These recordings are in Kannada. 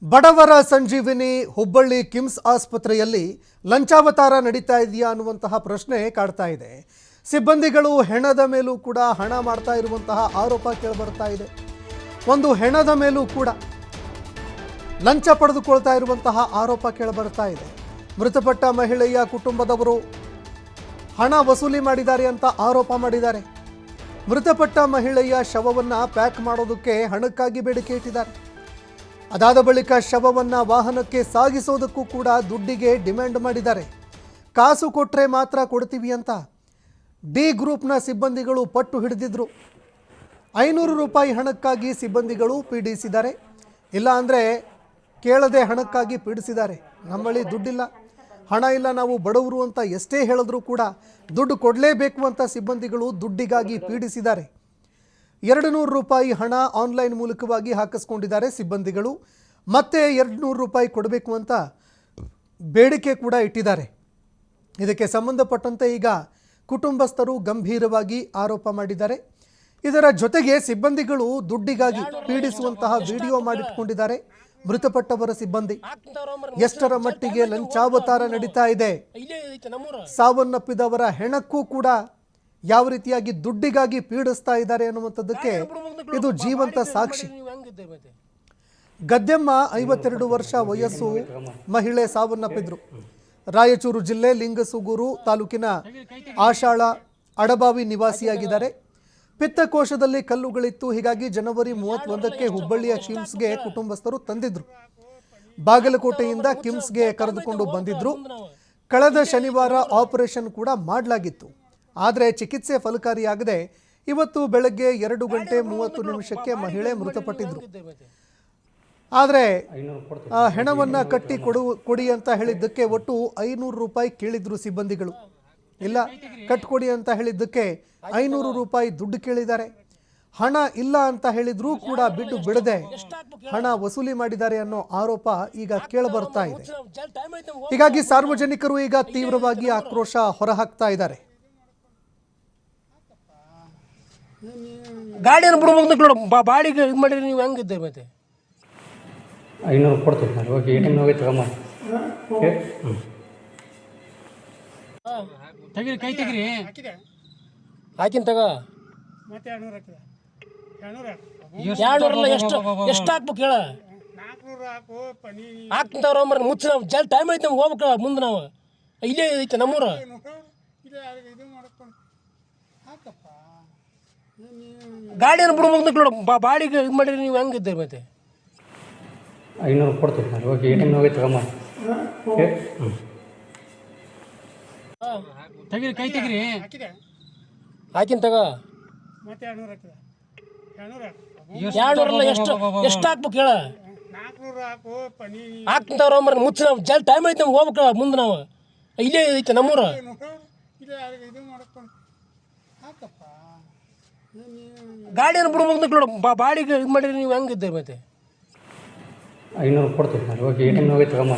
ಬಡವರ ಸಂಜೀವಿನಿ ಹುಬ್ಬಳ್ಳಿ ಕಿಮ್ಸ್ ಆಸ್ಪತ್ರೆಯಲ್ಲಿ ಲಂಚಾವತಾರ ನಡೀತಾ ಇದೆಯಾ ಅನ್ನುವಂತಹ ಪ್ರಶ್ನೆ ಕಾಡ್ತಾ ಇದೆ. ಸಿಬ್ಬಂದಿಗಳು ಹೆಣದ ಮೇಲೂ ಕೂಡ ಹಣ ಮಾಡ್ತಾ ಇರುವಂತಹ ಆರೋಪ ಕೇಳಿಬರ್ತಾ ಇದೆ. ಒಂದು ಹೆಣದ ಮೇಲೂ ಕೂಡ ಲಂಚ ಪಡೆದುಕೊಳ್ತಾ ಇರುವಂತಹ ಆರೋಪ ಕೇಳಿಬರ್ತಾ ಇದೆ. ಮೃತಪಟ್ಟ ಮಹಿಳೆಯ ಕುಟುಂಬದವರು ಹಣ ವಸೂಲಿ ಮಾಡಿದ್ದಾರೆ ಅಂತ ಆರೋಪ ಮಾಡಿದ್ದಾರೆ. ಮೃತಪಟ್ಟ ಮಹಿಳೆಯ ಶವವನ್ನು ಪ್ಯಾಕ್ ಮಾಡೋದಕ್ಕೆ ಹಣಕ್ಕಾಗಿ ಬೇಡಿಕೆ ಇಟ್ಟಿದ್ದಾರೆ. ಅದಾದ ಬಳಿಕ ಶವವನ್ನು ವಾಹನಕ್ಕೆ ಸಾಗಿಸೋದಕ್ಕೂ ಕೂಡ ದುಡ್ಡಿಗೆ ಡಿಮ್ಯಾಂಡ್ ಮಾಡಿದ್ದಾರೆ. ಕಾಸು ಕೊಟ್ಟರೆ ಮಾತ್ರ ಕೊಡ್ತೀವಿ ಅಂತ ಡಿ ಗ್ರೂಪ್ನ ಸಿಬ್ಬಂದಿಗಳು ಪಟ್ಟು ಹಿಡಿದಿದ್ರು. 500 ರೂಪಾಯಿ ಹಣಕ್ಕಾಗಿ ಸಿಬ್ಬಂದಿಗಳು ಪೀಡಿಸಿದ್ದಾರೆ. ಇಲ್ಲ ಅಂದರೆ ಕೇಳದೆ ಹಣಕ್ಕಾಗಿ ಪೀಡಿಸಿದ್ದಾರೆ. ನಮ್ಮಲ್ಲಿ ದುಡ್ಡಿಲ್ಲ, ಹಣ ಇಲ್ಲ, ನಾವು ಬಡವರು ಅಂತ ಎಷ್ಟೇ ಹೇಳಿದ್ರೂ ಕೂಡ ದುಡ್ಡು ಕೊಡಲೇಬೇಕು ಅಂತ ಸಿಬ್ಬಂದಿಗಳು ದುಡ್ಡಿಗಾಗಿ ಪೀಡಿಸಿದ್ದಾರೆ. 200 ರೂಪಾಯಿ ಹಣ ಆನ್ಲೈನ್ ಮೂಲಕವಾಗಿ ಹಾಕಿಸ್ಕೊಂಡಿದ್ದಾರೆ ಸಿಬ್ಬಂದಿಗಳು. ಮತ್ತೆ 200 ರೂಪಾಯಿ ಕೊಡಬೇಕು ಅಂತ ಬೇಡಿಕೆ ಕೂಡ ಇಟ್ಟಿದ್ದಾರೆ. ಇದಕ್ಕೆ ಸಂಬಂಧಪಟ್ಟಂತೆ ಈಗ ಕುಟುಂಬಸ್ಥರು ಗಂಭೀರವಾಗಿ ಆರೋಪ ಮಾಡಿದ್ದಾರೆ. ಇದರ ಜೊತೆಗೆ ಸಿಬ್ಬಂದಿಗಳು ದುಡ್ಡಿಗಾಗಿ ಪೀಡಿಸುವಂತಹ ವಿಡಿಯೋ ಮಾಡಿಟ್ಕೊಂಡಿದ್ದಾರೆ. ಮೃತಪಟ್ಟವರ ಸಿಬ್ಬಂದಿ ಎಷ್ಟರ ಮಟ್ಟಿಗೆ ಲಂಚಾವತಾರ ನಡೀತಾ ಇದೆ, ಸಾವನ್ನಪ್ಪಿದವರ ಹೆಣಕ್ಕೂ ಕೂಡ ಯಾವ ರೀತಿಯಾಗಿ ದುಡ್ಡಿಗಾಗಿ ಪೀಡಿಸ್ತಾ ಇದ್ದಾರೆ ಅನ್ನುವಂಥದ್ದಕ್ಕೆ ಇದು ಜೀವಂತ ಸಾಕ್ಷಿ. ಗದ್ದೆಮ್ಮ 52 ವರ್ಷ ವಯಸ್ಸು ಮಹಿಳೆ ಸಾವನ್ನಪ್ಪಿದ್ರು. ರಾಯಚೂರು ಜಿಲ್ಲೆ ಲಿಂಗಸುಗೂರು ತಾಲೂಕಿನ ಆಶಾಳ ಅಡಬಾವಿ ನಿವಾಸಿಯಾಗಿದ್ದಾರೆ. ಪಿತ್ತಕೋಶದಲ್ಲಿ ಕಲ್ಲುಗಳಿತ್ತು. ಹೀಗಾಗಿ ಜನವರಿ 31ಕ್ಕೆ ಹುಬ್ಬಳ್ಳಿಯ ಕಿಮ್ಸ್ಗೆ ಕುಟುಂಬಸ್ಥರು ತಂದಿದ್ರು. ಬಾಗಲಕೋಟೆಯಿಂದ ಕಿಮ್ಸ್ಗೆ ಕರೆದುಕೊಂಡು ಬಂದಿದ್ರು. ಕಳೆದ ಶನಿವಾರ ಆಪರೇಷನ್ ಕೂಡ ಮಾಡಲಾಗಿತ್ತು. ಆದರೆ ಚಿಕಿತ್ಸೆ ಫಲಕಾರಿಯಾಗದೆ ಇವತ್ತು ಬೆಳಗ್ಗೆ 2:30 ಮಹಿಳೆ ಮೃತಪಟ್ಟಿದ್ರು. ಆದರೆ ಹೆಣವನ್ನು ಕಟ್ಟಿ ಕೊಡಿ ಅಂತ ಹೇಳಿದ್ದಕ್ಕೆ ಒಟ್ಟು 500 ರೂಪಾಯಿ ಕೇಳಿದ್ರು ಸಿಬ್ಬಂದಿಗಳು. ಇಲ್ಲ, ಕಟ್ಕೊಡಿ ಅಂತ ಹೇಳಿದ್ದಕ್ಕೆ 500 ರೂಪಾಯಿ ದುಡ್ಡು ಕೇಳಿದ್ದಾರೆ. ಹಣ ಇಲ್ಲ ಅಂತ ಹೇಳಿದ್ರೂ ಕೂಡ ಬಿಡದೆ ಹಣ ವಸೂಲಿ ಮಾಡಿದ್ದಾರೆ ಅನ್ನೋ ಆರೋಪ ಈಗ ಕೇಳಬರ್ತಾ ಇದೆ. ಹೀಗಾಗಿ ಸಾರ್ವಜನಿಕರು ಈಗ ತೀವ್ರವಾಗಿ ಆಕ್ರೋಶ ಹೊರಹಾಕ್ತಾ ಇದ್ದಾರೆ. ಗಾಡಿಯನ್ನು ಬಿಡ್ಬೇಕು ಬಾಡಿಗೆ ಇದು ಮಾಡಿರಿ, ನೀವು ಹೆಂಗಿದ್ದೀರಿ? ಮತ್ತೆ 500 ಕೊಡ್ತೀವಿ ನಾನು. ಹೋಗಿ ATM ಹೋಗಿ ತಗೊಂಬ. ತೆಗೀರಿ, ಕೈ ತೆಗೀರಿ. ಹಾಕಿನ ತಗ. ಮತ್ತೆ 200 ಹಾಕಿದೆ. 200 ಎಷ್ಟು ಹಾಕ್ಬೇಕು ಹೇಳ? 400 ಹಾಕು ಪನಿ ಹಾಕ್ತವ್ರ ಮುಚ್ಚ. ಜಲ್ ಟೈಮ್ ಐತೆ, ನಮ್ಗೆ ಹೋಗ್ಬೇಕು ಮುಂದೆ. ನಾವು ಇಲ್ಲೇ ಐತೆ ನಮ್ಮೂರ. ಇಲ್ಲ ಇದು ಮಾಡ್ಕೊಂಡು ಹಾಕಪ್ಪ. ಗಾಡಿಯನ್ನು ಬಿಡ್ಬೇಕು ಬಾಡಿಗೆ ಇದು ಮಾಡಿರಿ, ನೀವು ಹೆಂಗಿದ್ದೀರಿ? ಮತ್ತೆ 500 ಕೊಡ್ತೀವಿ ನಾನು. ಹೋಗಿ ATM ಹೋಗಿ ತಗೊಂಬ. ತೆಗೀರಿ, ಕೈ ತೆಗೀರಿ. ಹಾಕಿದೆ. ಹಾಕಿನ ತಗ. ಮತ್ತೆ 200 ಹಾಕಿದೆ. 200 ಎಷ್ಟು ಹಾಕ್ಬೇಕು ಹೇಳ? 400 ಹಾಕು ಪನಿ ಹಾಕ್ತವ್ರ ಮುಚ್ಚ. ಜಲ್ ಟೈಮ್ ಐತೆ, ನಮ್ಗೆ ಹೋಗ್ಬೇಕು ಮುಂದೆ. ನಾವು ಇಲ್ಲೇ ಐತೆ ನಮ್ಮೂರ. ಇಲ್ಲ ಇದು ಮಾಡ್ಕೊಂಡು ಹಾಕಪ್ಪ. ಗಾಡಿಯನ್ನು ಬಿಡ್ಬೇಕು ಬಾಡಿಗೆ ಇದು ಮಾಡಿರಿ, ನೀವು ಹೆಂಗಿದ್ದೀರಿ? ಮತ್ತೆ 500 ಕೊಡ್ತೀವಿ ನಾನು. ಹೋಗಿ ATM ಹೋಗಿ ತಗೊಂಬ.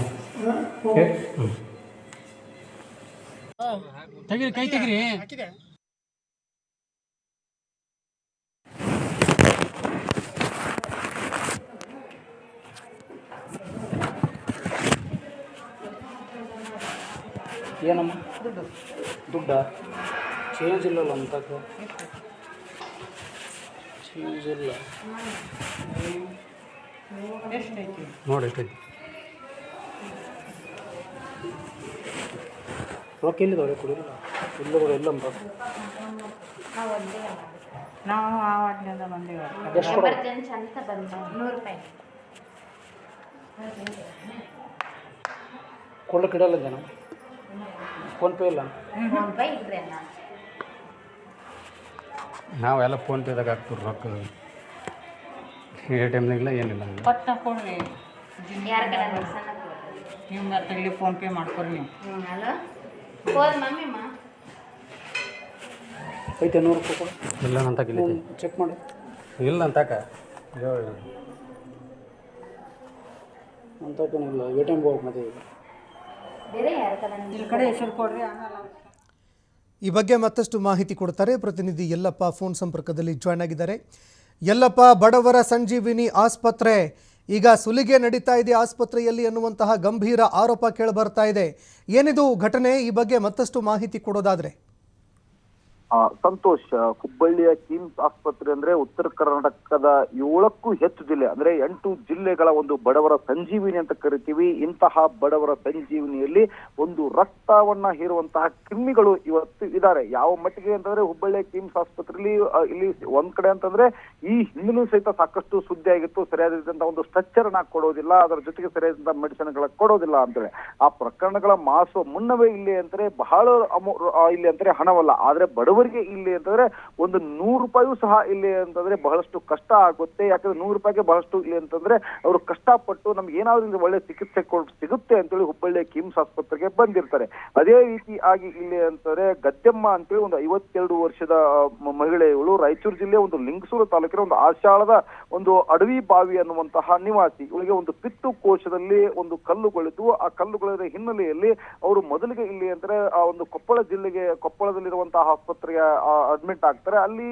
ತೆಗೀರಿ, ಕೈ ತೆಗೀರಿ. ಹಾಕಿದೆ. ಏನಮ್ಮ ದುಡ್ಡ ಚೇಂಜ್ ಇಲ್ಲಲ್ಲ ಅಂತ. ಚೇಂಜ್ ಇಲ್ಲ ನೋಡಿ ಎಷ್ಟೈತಿ. ರೊಕ್ಕ ಎಲ್ಲಿದ್ದಾವೆ? ಕೊಡಿಲ್ಲ ಇಲ್ಲ ಕೂಡ ಇಲ್ಲ ಅಂತ. ನಾವು ಆ ವಾರ್ಡ್ನಿಂದ ಬಂದೀವಿ. ಎಷ್ಟು ಕೊಡ? ಎಮರ್ಜೆನ್ಸಿ ಅಂತ ಬಂದ 100 ರೂಪಾಯಿ ಕೊಡ್ಲಿಕ್ಕೆ ಇಡಲ್ಲ ಜನ. ಫೋನ್ಪೇ ಇಲ್ಲ. ಇದ್ರಿ ಅಲ್ಲ, ನಾವೆಲ್ಲ ಫೋನ್ಪೇದಾಗ ಹಾಕ್ತೀವಿ ರೊಕ್ಕ. ATMನಾಗಿಲ್ಲ, ಏನಿಲ್ಲ. ಪಟ್ಟ ಕೊಡ್ರಿ. ಯಾರ ಕಡೆ ನೀವು ಮತ್ತೆ ಇಲ್ಲಿ ಫೋನ್ ಪೇ ಮಾಡ್ಕೊರಿ ನೀವು. ಹಲೋ ಫೋನ್ ಮಮ್ಮಿಮ್ಮ ಐತೆ 100 ರೂಪಾಯಿ ಕೊಡು. ಇಲ್ಲ ಅಂತ ಚೆಕ್ ಮಾಡಿ. ಇಲ್ಲ ಅಂತಾಕ ಅಂತಕೇನಿಲ್ಲ. ATM ಹೋಗಿ ಮತ್ತೆ ಬೇರೆ ಯಾರ ಕಡೆ ಹೆಸರು ಕೊಡ್ರಿ. ಆಮೇಲೆ ಈ ಬಗ್ಗೆ ಮತ್ತಷ್ಟು ಮಾಹಿತಿ ಕೊಡ್ತಾರೆ ಪ್ರತಿನಿಧಿ ಯಲ್ಲಪ್ಪ ಫೋನ್ ಸಂಪರ್ಕದಲ್ಲಿ ಜಾಯ್ನ್ ಆಗಿದ್ದಾರೆ. ಯಲ್ಲಪ್ಪ, ಬಡವರ ಸಂಜೀವಿನಿ ಆಸ್ಪತ್ರೆ ಈಗ ಸುಲಿಗೆ ನಡೀತಾ ಇದೆ ಆಸ್ಪತ್ರೆಯಲ್ಲಿ ಅನ್ನುವಂತಹ ಗಂಭೀರ ಆರೋಪ ಕೇಳಿಬರ್ತಾ ಇದೆ. ಏನಿದು ಘಟನೆ? ಈ ಬಗ್ಗೆ ಮತ್ತಷ್ಟು ಮಾಹಿತಿ ಕೊಡೋದಾದ್ರೆ. ಸಂತೋಷ್, ಹುಬ್ಬಳ್ಳಿಯ ಕಿಮ್ಸ್ ಆಸ್ಪತ್ರೆ ಅಂದ್ರೆ ಉತ್ತರ ಕರ್ನಾಟಕದ 7ಕ್ಕೂ ಹೆಚ್ಚು ಜಿಲ್ಲೆ ಅಂದ್ರೆ 8 ಜಿಲ್ಲೆಗಳ ಒಂದು ಬಡವರ ಸಂಜೀವಿನಿ ಅಂತ ಕರಿತೀವಿ. ಇಂತಹ ಬಡವರ ಸಂಜೀವಿನಿಯಲ್ಲಿ ಒಂದು ರಕ್ತವನ್ನ ಹೀರುವಂತಹ ಕ್ರಿಮಿಗಳು ಇವತ್ತು ಇದ್ದಾರೆ. ಯಾವ ಮಟ್ಟಿಗೆ ಅಂತಂದ್ರೆ ಹುಬ್ಬಳ್ಳಿಯ ಕಿಮ್ಸ್ ಆಸ್ಪತ್ರೆಯಲ್ಲಿ ಇಲ್ಲಿ ಒಂದ್ ಕಡೆ ಅಂತಂದ್ರೆ ಈ ಹಿಂದಿನೂ ಸಹಿತ ಸಾಕಷ್ಟು ಸುದ್ದಿ ಆಗಿತ್ತು. ಸರಿಯಾದ ರೀತಿಯಂತ ಒಂದು ಸ್ಟ್ರಕ್ಚರ್ ಅನ್ನ ಕೊಡೋದಿಲ್ಲ, ಅದರ ಜೊತೆಗೆ ಸರಿಯಾದಂತಹ ಮೆಡಿಸಿನ್ ಗಳ ಕೊಡೋದಿಲ್ಲ ಅಂತೇಳಿ ಆ ಪ್ರಕರಣಗಳ ಮಾಸುವ ಮುನ್ನವೇ ಇಲ್ಲಿ ಅಂತಾರೆ ಬಹಳ ಇಲ್ಲಿ ಅಂತಾರೆ ಹಣವಲ್ಲ, ಆದ್ರೆ ಬಡವರಿಗೆ ಇಲ್ಲಿ ಅಂತಂದ್ರೆ ಒಂದು 100 ರೂಪಾಯಿಯೂ ಸಹ ಇಲ್ಲಿ ಅಂತಂದ್ರೆ ಬಹಳಷ್ಟು ಕಷ್ಟ ಆಗುತ್ತೆ. ಯಾಕಂದ್ರೆ 100 ರೂಪಾಯಿಗೆ ಬಹಳಷ್ಟು ಇಲ್ಲಿ ಅಂತಂದ್ರೆ ಅವರು ಕಷ್ಟಪಟ್ಟು ನಮ್ಗೆ ಏನಾದ್ರು ಇಲ್ಲಿ ಒಳ್ಳೆ ಚಿಕಿತ್ಸೆ ಸಿಗುತ್ತೆ ಅಂತೇಳಿ ಹುಬ್ಬಳ್ಳಿಯ ಕಿಮ್ಸ್ ಆಸ್ಪತ್ರೆಗೆ ಬಂದಿರ್ತಾರೆ. ಅದೇ ರೀತಿ ಆಗಿ ಇಲ್ಲಿ ಅಂತಂದ್ರೆ ಗದ್ದೆಮ್ಮ ಅಂತೇಳಿ ಒಂದು 52 ವರ್ಷದ ಮಹಿಳೆಯಳು ರಾಯಚೂರು ಜಿಲ್ಲೆಯ ಒಂದು ಲಿಂಗಸೂರು ತಾಲೂಕಿನ ಒಂದು ಆಶಾಳದ ಒಂದು ಅಡವಿ ಬಾವಿ ಅನ್ನುವಂತಹ ನಿವಾಸಿ. ಇವಳಿಗೆ ಒಂದು ಪಿತ್ತು ಕೋಶದಲ್ಲಿ ಒಂದು ಕಲ್ಲುಗಳಿದ್ದು ಆ ಕಲ್ಲುಗಳ ಹಿನ್ನೆಲೆಯಲ್ಲಿ ಅವರು ಮೊದಲಿಗೆ ಇಲ್ಲಿ ಅಂದ್ರೆ ಆ ಒಂದು ಕೊಪ್ಪಳದಲ್ಲಿರುವಂತಹ ಆಸ್ಪತ್ರೆಗೆ ಅಡ್ಮಿಟ್ ಆಗ್ತಾರೆ. ಅಲ್ಲಿ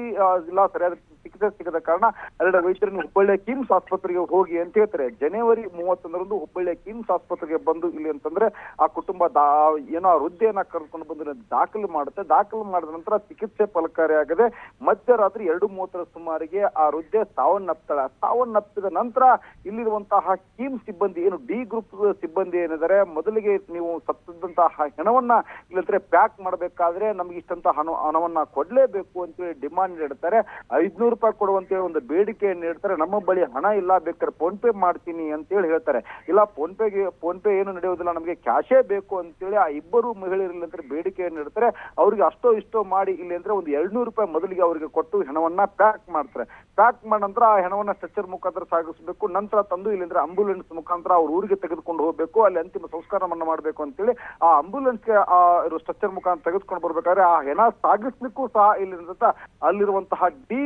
ಇಲ್ಲ ಸರಿಯಾದ ಚಿಕಿತ್ಸೆ ಸಿಗದ ಕಾರಣ ಅಲ್ಲಿನ ವೈದ್ಯರನ್ನು ಹುಬ್ಬಳ್ಳಿಯ ಕಿಮ್ಸ್ ಆಸ್ಪತ್ರೆಗೆ ಹೋಗಿ ಅಂತ ಹೇಳ್ತಾರೆ. ಜನವರಿ 31ರಂದು ಹುಬ್ಬಳ್ಳಿಯ ಕಿಮ್ಸ್ ಆಸ್ಪತ್ರೆಗೆ ಬಂದು ಇಲ್ಲಿ ಅಂತಂದ್ರೆ ಆ ಕುಟುಂಬ ಏನೋ ವೃದ್ಧೆಯನ್ನ ಕರ್ಕೊಂಡು ಬಂದು ದಾಖಲು ಮಾಡುತ್ತೆ. ದಾಖಲು ಮಾಡಿದ ನಂತರ ಚಿಕಿತ್ಸೆ ಫಲಕಾರಿಯಾಗದೆ ಮಧ್ಯರಾತ್ರಿ 2:30 ಸುಮಾರಿಗೆ ಆ ವೃದ್ಧೆ ಸಾವನ್ನಪ್ತಾಳೆ. ಸಾವನ್ನಪ್ಪಿದ ನಂತರ ಇಲ್ಲಿರುವಂತಹ ಕಿಮ್ಸ್ ಸಿಬ್ಬಂದಿ ಏನು ಡಿ ಗ್ರೂಪ್ ಸಿಬ್ಬಂದಿ ಏನಿದ್ದಾರೆ, ಮೊದಲಿಗೆ ನೀವು ಸತ್ತಂತಹ ಹೆಣವನ್ನ ಇಲ್ಲಂದ್ರೆ ಪ್ಯಾಕ್ ಮಾಡಬೇಕಾದ್ರೆ ನಮ್ಗೆ ಇಷ್ಟಂತ ಹಣವನ್ನ ಕೊಡ್ಲೇಬೇಕು ಅಂತೇಳಿ ಡಿಮಾಂಡ್ ನೀಡ್ತಾರೆ. 500 ರೂಪಾಯಿ ಕೊಡುವಂತೇಳಿ ಒಂದು ಬೇಡಿಕೆಯನ್ನು ನೀಡ್ತಾರೆ. ನಮ್ಮ ಬಳಿ ಹಣ ಇಲ್ಲ, ಬೇಕಾದ್ರೆ ಫೋನ್ ಪೇ ಮಾಡ್ತೀನಿ ಅಂತೇಳಿ ಹೇಳ್ತಾರೆ. ಇಲ್ಲ ಫೋನ್ ಪೇ ಏನು ನಡೆಯೋದಿಲ್ಲ, ನಮಗೆ ಕ್ಯಾಶೇ ಬೇಕು ಅಂತೇಳಿ ಆ ಇಬ್ಬರು ಮಹಿಳೆಯರಲ್ಲಿ ಅಂದ್ರೆ ಬೇಡಿಕೆಯನ್ನು ನೀಡ್ತಾರೆ. ಅವ್ರಿಗೆ ಅಷ್ಟೋ ಇಷ್ಟೋ ಮಾಡಿ ಇಲ್ಲಿ ಅಂದ್ರೆ ಒಂದು 200 ರೂಪಾಯಿ ಮೊದಲಿಗೆ ಅವರಿಗೆ ಕೊಟ್ಟು ಹೆಣವನ್ನ ಪ್ಯಾಕ್ ಮಾಡ್ತಾರೆ. ಪ್ಯಾಕ್ ಮಾಡಿದ ನಂತರ ಆ ಹೆಣವನ್ನ ಸ್ಟ್ರೆಚರ್ ಮುಖಾಂತರ ಸಾಗಿಸಬೇಕು. ನಂತರ ತಂದು ಇಲ್ಲಿ ಅಂದ್ರೆ ಆಂಬುಲೆನ್ಸ್ ಮುಖಾಂತರ ಅವ್ರ ಊರಿಗೆ ತೆಗೆದುಕೊಂಡು ಹೋಗ್ಬೇಕು, ಅಲ್ಲಿ ಅಂತಿಮ ಸಂಸ್ಕಾರವನ್ನ ಮಾಡ್ಬೇಕು ಅಂತೇಳಿ ಆ ಆಂಬುಲೆನ್ಸ್ಗೆ ಸ್ಟ್ರೆಚರ್ ಮುಖಾಂತರ ತೆಗೆದುಕೊಂಡು ಬರ್ಬೇಕಾದ್ರೆ ಆ ಹೆಣ ಸಾಗಿಸ್ಲಿಕ್ಕೂ ಸಹ ಇಲ್ಲಿ ಅಲ್ಲಿರುವಂತಹ ಡಿ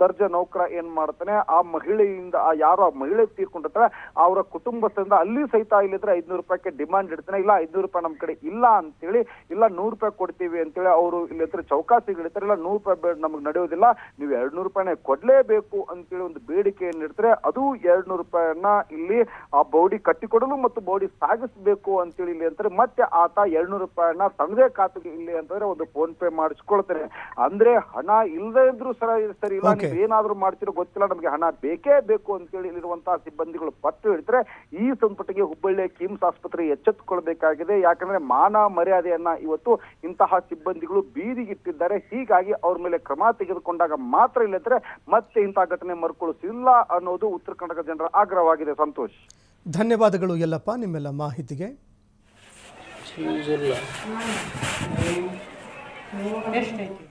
ದರ್ಜೆ ನೌಕರ ಏನ್ ಮಾಡ್ತಾನೆ, ಆ ಮಹಿಳೆಯಿಂದ ಯಾರು ಆ ಮಹಿಳೆ ತೀರ್ಕೊಂಡಿರ್ತಾರೆ ಅವರ ಕುಟುಂಬಸ್ಥರಿಂದ ಅಲ್ಲಿ ಸಹಿತ ಇಲ್ಲಿದ್ರೆ 500 ರೂಪಾಯಿಗೆ ಡಿಮಾಂಡ್ ಇಡ್ತಾನೆ. ಇಲ್ಲ 500 ರೂಪಾಯಿ ನಮ್ ಕಡೆ ಇಲ್ಲ ಅಂತೇಳಿ, ಇಲ್ಲ 100 ರೂಪಾಯಿ ಕೊಡ್ತೀವಿ ಅಂತೇಳಿ ಅವರು ಇಲ್ಲಿ ಹತ್ರ ಚೌಕಾಸಿಗೆ ಇಡ್ತಾರೆ. ಇಲ್ಲ 100 ರೂಪಾಯಿ ನಮಗೆ ನಡೆಯೋದಿಲ್ಲ, ನೀವು 200 ರೂಪಾಯಿನೇ ಕೊಡ್ಲೇಬೇಕು ಅಂತೇಳಿ ಒಂದು ಬೇಡಿಕೆಯನ್ನು ಇಡ್ತಾರೆ. ಅದು 200 ರೂಪಾಯಿಯನ್ನ ಇಲ್ಲಿ ಆ ಬೌಡಿ ಕಟ್ಟಿಕೊಡಲು ಮತ್ತು ಬೌಡಿ ಸಾಗಿಸ್ಬೇಕು ಅಂತೇಳಿ ಇಲ್ಲಿ ಅಂತಾರೆ. ಮತ್ತೆ ಆತ 200 ರೂಪಾಯಿಯನ್ನ ತನ್ನದೇ ಖಾತೆಗೆ ಇಲ್ಲಿ ಅಂತಂದ್ರೆ ಒಂದು ಫೋನ್ ಪೇ ಮಾಡಿಸ್ಕೊಳ್ತಾನೆ. ಅಂದ್ರೆ ಹಣ ಇಲ್ಲದೆ ಇದ್ರು ಸರಿ ಇಲ್ಲ, ನೀವು ಏನಾದ್ರು ಮಾಡ್ತಿರೋ ಗೊತ್ತಿಲ್ಲ, ನಮ್ಗೆ ಹಣ ಬೇಕೇ ಬೇಕು ಅಂತೇಳಿ ಇಲ್ಲಿರುವಂತಹ ಸಿಬ್ಬಂದಿಗಳು ಪಟ್ಟು ಹೇಳ್ತಾರೆ. ಈ ಸಂಪಟ್ಟಿಗೆ ಹುಬ್ಬಳ್ಳಿಯ ಕಿಮ್ಸ್ ಆಸ್ಪತ್ರೆ ಎಚ್ಚೆತ್ತುಕೊಳ್ಬೇಕಾಗಿದೆ. ಯಾಕಂದ್ರೆ ಮಾನ ಮರ್ಯಾದೆಯನ್ನ ಇವತ್ತು ಇಂತಹ ಸಿಬ್ಬಂದಿಗಳು ಬೀದಿಗಿಟ್ಟಿದ್ದಾರೆ. ಹೀಗಾಗಿ ಅವ್ರ ಮೇಲೆ ಕ್ರಮ ತೆಗೆದುಕೊಂಡಾಗ ಮಾತ್ರ ಇಲ್ಲದ್ರೆ ಮತ್ತೆ ಇಂತಹ ಘಟನೆ ಮರುಕಳಿಸಿಲ್ಲ ಅನ್ನೋದು ಉತ್ತರ ಕರ್ನಾಟಕ ಜನರ ಆಗ್ರಹವಾಗಿದೆ. ಸಂತೋಷ್, ಧನ್ಯವಾದಗಳು ಯಲ್ಲಪ್ಪ ನಿಮ್ಮೆಲ್ಲ ಮಾಹಿತಿಗೆ. ಇಲ್ಲ ಎಷ್ಟೈತಿ?